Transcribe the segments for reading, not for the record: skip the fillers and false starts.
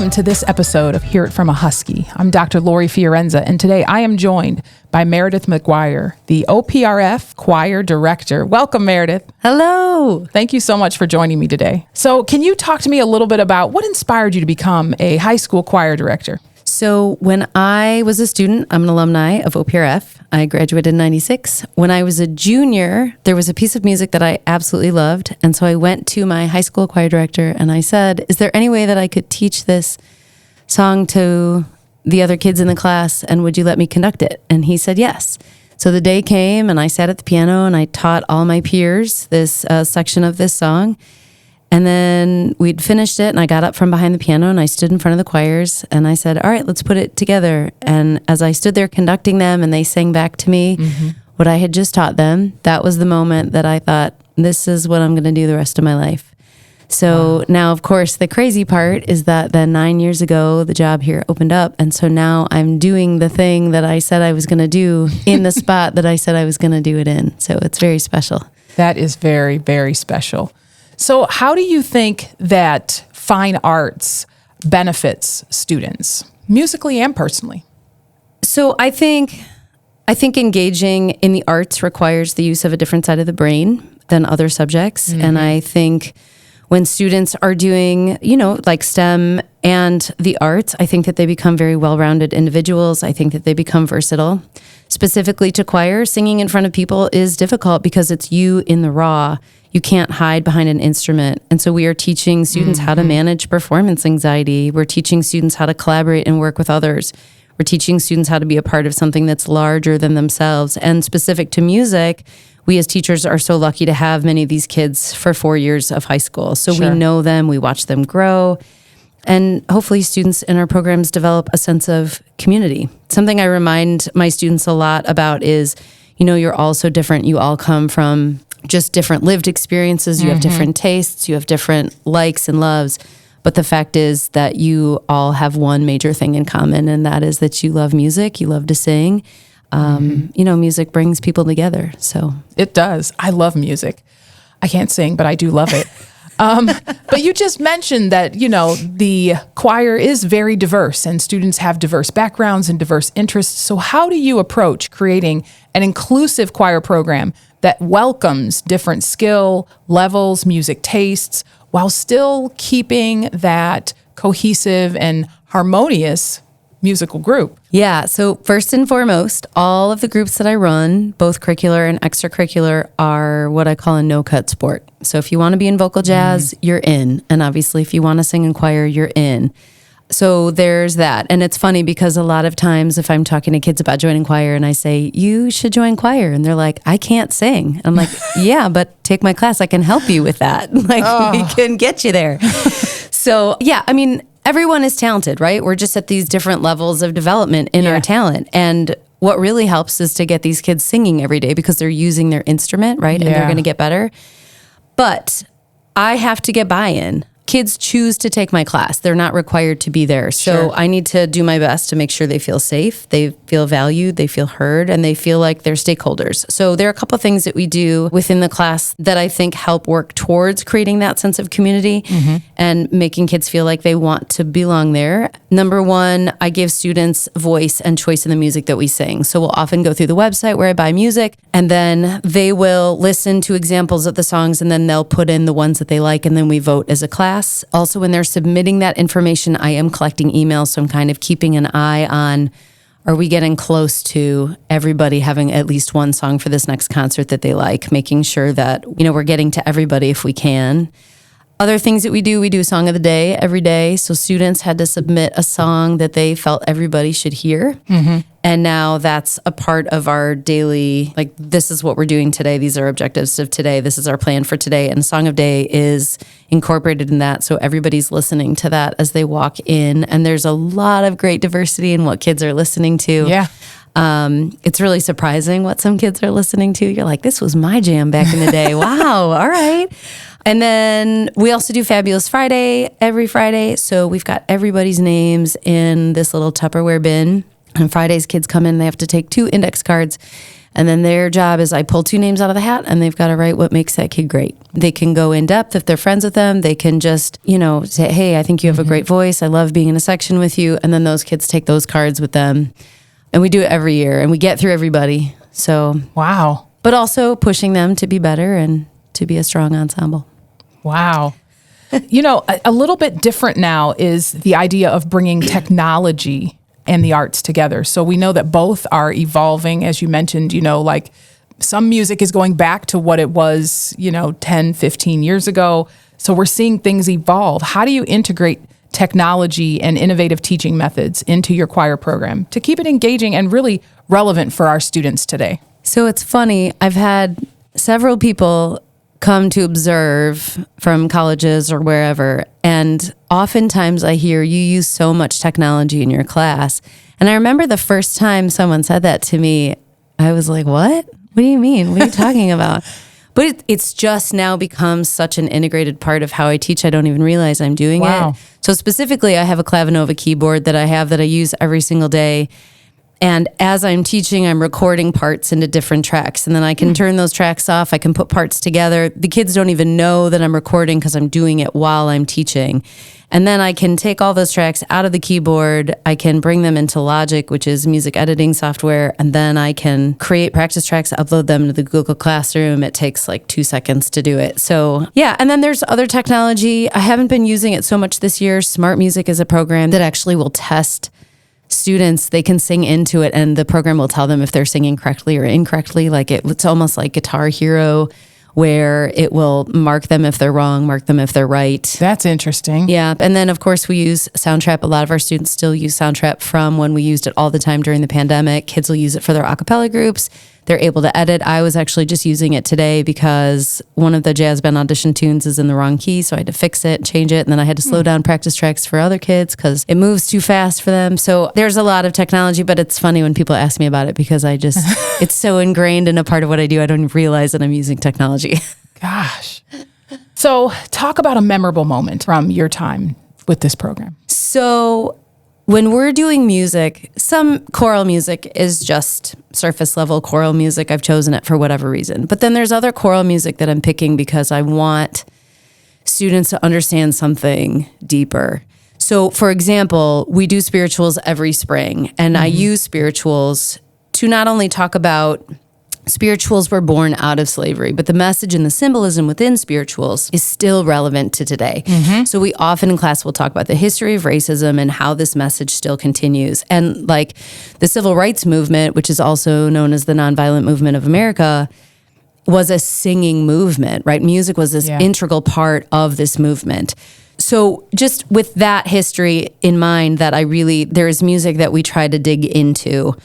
Welcome to this episode of Hear It From a Huskie. I'm Dr. Laurie Fiorenza, and today I am joined by Meredith McGuire, the OPRF Choir Director. Welcome, Meredith. Hello. Thank you so much for joining me today. So can you talk to me a little bit about what inspired you to become a high school choir director? So when I was a student, I'm an alumni of OPRF. I graduated in 96. When I was a junior, there was a piece of music that I absolutely loved. And so I went to my high school choir director and I said, is there any way that I could teach this song to the other kids in the class? And would you let me conduct it? And he said, yes. So the day came and I sat at the piano and I taught all my peers this section of this song. And then we'd finished it and I got up from behind the piano and I stood in front of the choirs and I said, all right, let's put it together. And as I stood there conducting them and they sang back to me what I had just taught them, that was the moment that I thought, this is what I'm going to do the rest of my life. So now, of course, the crazy part is that then 9 years ago, the job here opened up. And so now I'm doing the thing that I said I was going to do in the spot that I said I was going to do it in. So it's very special. That is very, very special. So how do you think that fine arts benefits students, musically and personally? So I think engaging in the arts requires the use of a different side of the brain than other subjects. And I think when students are doing, like STEM and the arts, I think that they become very well-rounded individuals. I think that they become versatile. Specifically to choir, singing in front of people is difficult because it's you in the raw. You can't hide behind an instrument. And so we are teaching students how to manage performance anxiety. We're teaching students how to collaborate and work with others. We're teaching students how to be a part of something that's larger than themselves. And specific to music, we as teachers are so lucky to have many of these kids for 4 years of high school. So we know them, we watch them grow. And hopefully students in our programs develop a sense of community. Something I remind my students a lot about is, you're all so different. You all come from just different lived experiences. You have different tastes. You have different likes and loves. But the fact is that you all have one major thing in common, and that is that you love music. You love to sing. Music brings people together. So it does. I love music. I can't sing, but I do love it. But you just mentioned that, the choir is very diverse and students have diverse backgrounds and diverse interests. So how do you approach creating an inclusive choir program that welcomes different skill levels, music tastes, while still keeping that cohesive and harmonious musical group? Yeah, so first and foremost, all of the groups that I run, both curricular and extracurricular, are what I call a no-cut sport. So if you want to be in vocal jazz, you're in. And obviously, if you want to sing in choir, you're in. So there's that. And it's funny because a lot of times if I'm talking to kids about joining choir and I say, you should join choir. And they're like, I can't sing. I'm like, yeah, but take my class. I can help you with that. We can get you there. So yeah, everyone is talented, right? We're just at these different levels of development in our talent. And what really helps is to get these kids singing every day because they're using their instrument, right? And they're going to get better. But I have to get buy-in. Kids choose to take my class. They're not required to be there. So I need to do my best to make sure they feel safe, they feel valued, they feel heard, and they feel like they're stakeholders. So there are a couple of things that we do within the class that I think help work towards creating that sense of community and making kids feel like they want to belong there. Number one, I give students voice and choice in the music that we sing. So we'll often go through the website where I buy music, and then they will listen to examples of the songs, and then they'll put in the ones that they like, and then we vote as a class. Also, when they're submitting that information, I am collecting emails, so I'm kind of keeping an eye on, are we getting close to everybody having at least one song for this next concert that they like, making sure that, we're getting to everybody if we can. Other things that we do Song of the Day every day. So students had to submit a song that they felt everybody should hear. And now that's a part of our daily, this is what we're doing today. These are objectives of today. This is our plan for today. And Song of Day is incorporated in that. So everybody's listening to that as they walk in. And there's a lot of great diversity in what kids are listening to. Yeah. It's really surprising what some kids are listening to. You're like, this was my jam back in the day. Wow. All right. And then we also do Fabulous Friday every Friday. So we've got everybody's names in this little Tupperware bin. On Fridays, kids come in, they have to take 2 index cards And then their job is I pull 2 names out of the hat and they've got to write what makes that kid great. They can go in depth if they're friends with them. They can just, say, hey, I think you have a great voice. I love being in a section with you. And then those kids take those cards with them. And we do it every year and we get through everybody. So, wow. But also pushing them to be better and to be a strong ensemble. Wow. A little bit different now is the idea of bringing technology and the arts together. So we know that both are evolving, as you mentioned, like some music is going back to what it was, 10, 15 years ago. So we're seeing things evolve. How do you integrate technology and innovative teaching methods into your choir program to keep it engaging and really relevant for our students today? So it's funny. I've had several people come to observe from colleges or wherever. And oftentimes I hear you use so much technology in your class. And I remember the first time someone said that to me, I was like, what? What do you mean? What are you talking about? But it's just now become such an integrated part of how I teach. I don't even realize I'm doing it. So specifically, I have a Clavinova keyboard that I use every single day. And as I'm teaching, I'm recording parts into different tracks. And then I can turn those tracks off. I can put parts together. The kids don't even know that I'm recording because I'm doing it while I'm teaching. And then I can take all those tracks out of the keyboard. I can bring them into Logic, which is music editing software. And then I can create practice tracks, upload them to the Google Classroom. It takes like 2 seconds to do it. So yeah, and then there's other technology. I haven't been using it so much this year. Smart Music is a program that actually will test students. They can sing into it and the program will tell them if they're singing correctly or incorrectly. Like it's almost like Guitar Hero, where it will mark them if they're wrong, mark them if they're right. That's interesting. Yeah. And then, of course, we use Soundtrap. A lot of our students still use Soundtrap from when we used it all the time during the pandemic. Kids will use it for their a cappella groups. They're able to edit. I was actually just using it today because one of the jazz band audition tunes is in the wrong key, so I had to fix it, change it, and then I had to slow down practice tracks for other kids because it moves too fast for them. So there's a lot of technology, but it's funny when people ask me about it because it's so ingrained in a part of what I do, I don't even realize that I'm using technology. Gosh. So talk about a memorable moment from your time with this program. So when we're doing music, some choral music is just surface level choral music. I've chosen it for whatever reason. But then there's other choral music that I'm picking because I want students to understand something deeper. So for example, we do spirituals every spring, and I use spirituals to not only talk about spirituals were born out of slavery, but the message and the symbolism within spirituals is still relevant to today. So we often in class will talk about the history of racism and how this message still continues. And like the civil rights movement, which is also known as the nonviolent movement of America, was a singing movement, right? Music was this integral part of this movement. So just with that history in mind, that there is music that we try to dig into.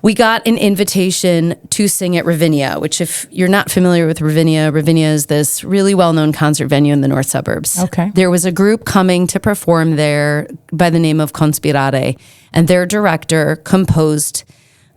We got an invitation to sing at Ravinia, which if you're not familiar with Ravinia is this really well-known concert venue in the north suburbs. Okay. There was a group coming to perform there by the name of Conspirare, and their director composed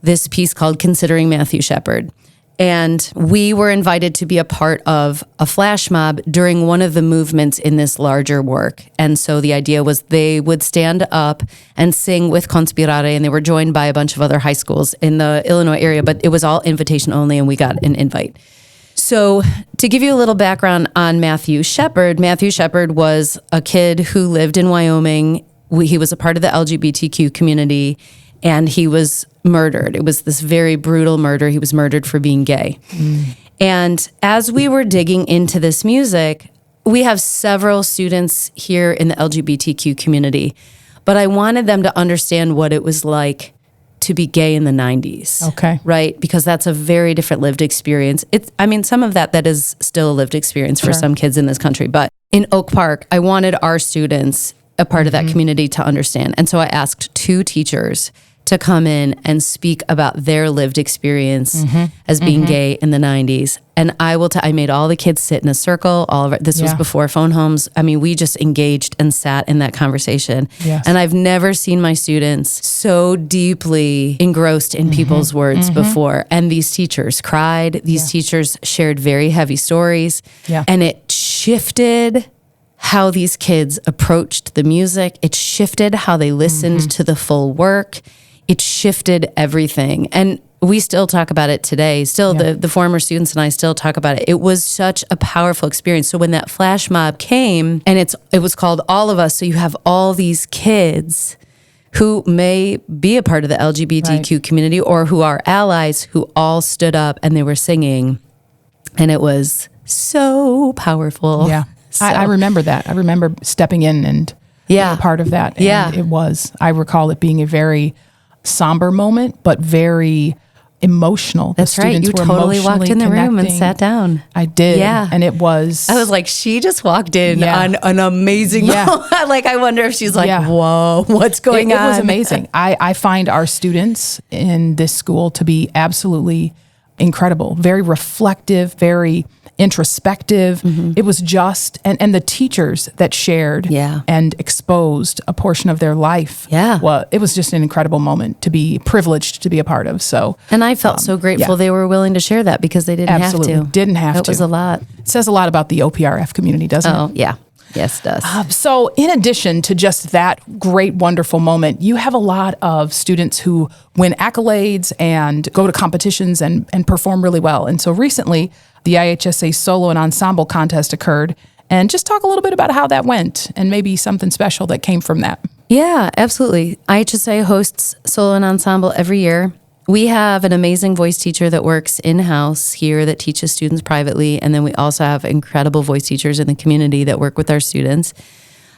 this piece called Considering Matthew Shepard. And we were invited to be a part of a flash mob during one of the movements in this larger work. And so the idea was they would stand up and sing with Conspirare, and they were joined by a bunch of other high schools in the Illinois area, but it was all invitation only, and we got an invite. So to give you a little background on Matthew Shepard was a kid who lived in Wyoming. He was a part of the LGBTQ community, and he was murdered. It was this very brutal murder. He was murdered for being gay. And as we were digging into this music, we have several students here in the LGBTQ community, but I wanted them to understand what it was like to be gay in the 90s. Okay. Right? Because that's a very different lived experience. Some of that is still a lived experience for some kids in this country. But in Oak Park, I wanted our students, a part of that community, to understand. And so I asked 2 teachers to come in and speak about their lived experience as being gay in the 90s. And I made all the kids sit in a circle. This was before phone homes. I mean, we just engaged and sat in that conversation. Yes. And I've never seen my students so deeply engrossed in people's words before. And these teachers cried. These teachers shared very heavy stories. Yeah. And it shifted how these kids approached the music. It shifted how they listened to the full work. It shifted everything. And we still talk about it today. Still, Yeah. the former students and I still talk about it. It was such a powerful experience. So when that flash mob came, and it was called All of Us. So you have all these kids who may be a part of the LGBTQ community or who are allies who all stood up and they were singing. And it was so powerful. Yeah. So, I remember that. I remember stepping in and being a part of that. And I recall it being a very somber moment, but very emotional. That's right. You totally walked in the room and sat down. I did. Yeah. And it was... I was like, she just walked in on an amazing moment. Like, I wonder if she's like, whoa, what's going on? It was amazing. I find our students in this school to be absolutely incredible, very reflective, very introspective. It was just, and the teachers that shared and exposed a portion of their life. Well, it was just an incredible moment to be privileged to be a part of. So, and I felt so grateful they were willing to share that because they didn't have to. Didn't have to. It was a lot. It says a lot about the OPRF community, doesn't it? Oh, yeah. Yes, it does. So in addition to just that great, wonderful moment, you have a lot of students who win accolades and go to competitions and perform really well. And so recently, the IHSA Solo and Ensemble Contest occurred. And just talk a little bit about how that went and maybe something special that came from that. Yeah, absolutely. IHSA hosts Solo and Ensemble every year. We have an amazing voice teacher that works in-house here that teaches students privately. And then we also have incredible voice teachers in the community that work with our students.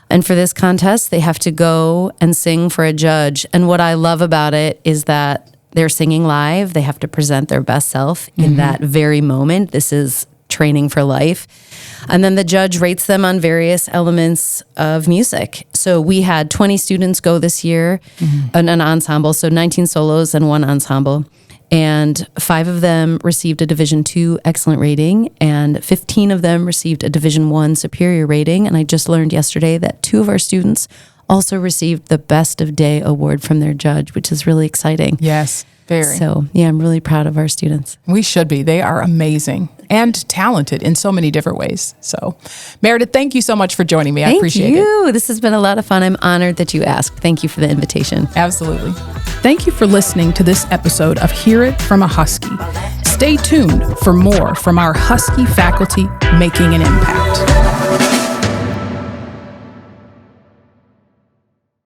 And for this contest, they have to go and sing for a judge. And what I love about it is that they're singing live. They have to present their best self in that very moment. This is training for life. And then the judge rates them on various elements of music. So we had 20 students go this year, an ensemble, so 19 solos and one ensemble. And 5 of them received a Division II excellent rating, and 15 of them received a Division I superior rating. And I just learned yesterday that 2 of our students also received the Best of Day award from their judge, which is really exciting. Yes, very. So, yeah, I'm really proud of our students. We should be. They are amazing and talented in so many different ways. So, Meredith, thank you so much for joining me. I appreciate it. Thank you. This has been a lot of fun. I'm honored that you asked. Thank you for the invitation. Absolutely. Thank you for listening to this episode of Hear It from a Huskie. Stay tuned for more from our Huskie faculty making an impact.